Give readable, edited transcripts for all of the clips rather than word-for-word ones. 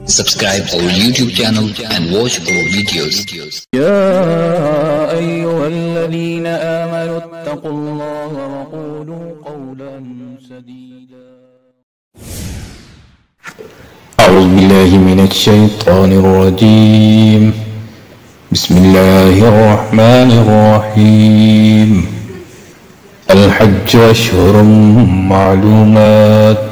Subscribe our YouTube channel and watch our videos. يا أيها الذين آمنوا اتقوا الله وقولوا قولا سديدا. أعوذ بالله من الشيطان الرجيم. بسم الله الرحمن الرحيم. الحج أشهر معلومات،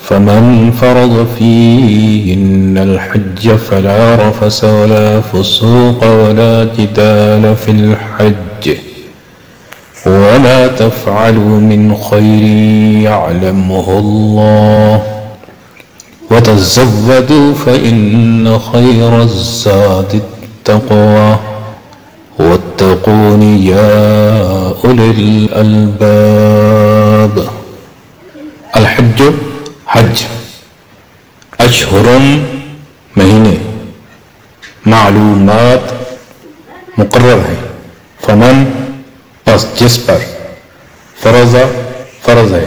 فمن فرض فيهن الحج فلا رفث ولا فسوق ولا جدال في الحج، ولا تفعلوا من خير يعلمه الله، وتزودوا فإن خير الزاد التقوى، واتقون يا أولي الألباب. الحج حج، اشہر مہینے، معلومات مقرر ہیں، فمن پس جس پر، فرض فرض ہے،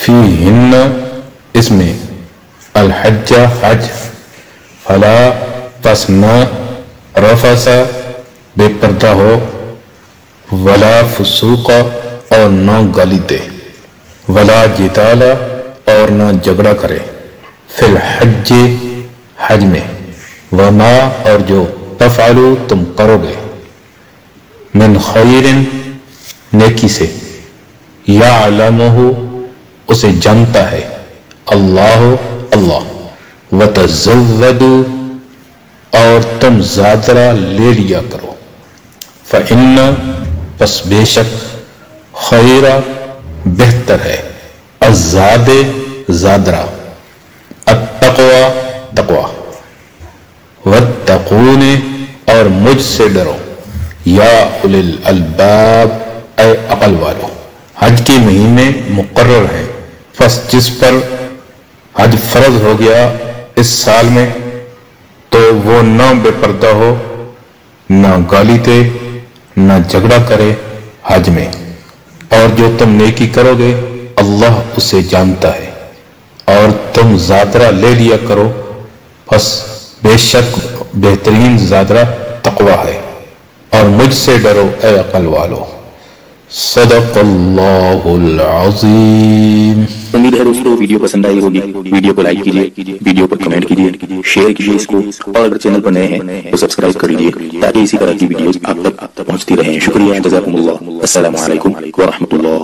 فیہن اس میں، الحج حج، فلا پس نہ، رفث بے پردہ ہو، ولا فسوق اور نہ گالی دے، ولا جدال اور نہ جھگڑا کرے، فی الحج حج میں، وما اور جو، تفعلوا تم کرو گے، من خیر نیکی سے، یعلمہ اسے جانتا ہے، اللہ اللہ، وتزودوا اور تم زادرہ لے لیا کرو، فإن پس بے شک، خیر بہتر ہے، الزاد زادرہ، التقوی تقوی، واتقون اور مجھ سے ڈرو، یا اولی الالباب اے عقل والو۔ حج کے مہینے مقرر ہیں، پس جس پر حج فرض ہو گیا اس سال میں تو وہ نہ بے پردہ ہو، نہ گالی دے، نہ جھگڑا کرے حج میں، اور جو تم نیکی کرو گے اللہ اسے جانتا ہے، اور تم زادرہ لے لیا کرو، پس بے شک بہترین زادرہ تقوی ہے، اور مجھ سے ڈرو اے عقل والو۔ صدق اللہ العظیم۔ امید ہے دوستو ویڈیو پسند آئی ہوگی، ویڈیو کو لائک کیجیے، ویڈیو پر کمنٹ کیجیے، شیئر کیجیے اس کو، اور اگر چینل پر نئے ہیں تو سبسکرائب کر لیجیے تاکہ اسی طرح کی ویڈیوز آپ تک پہنچتی رہیں۔ شکریہ، جزاکم اللہ، السلام علیکم ورحمۃ اللہ۔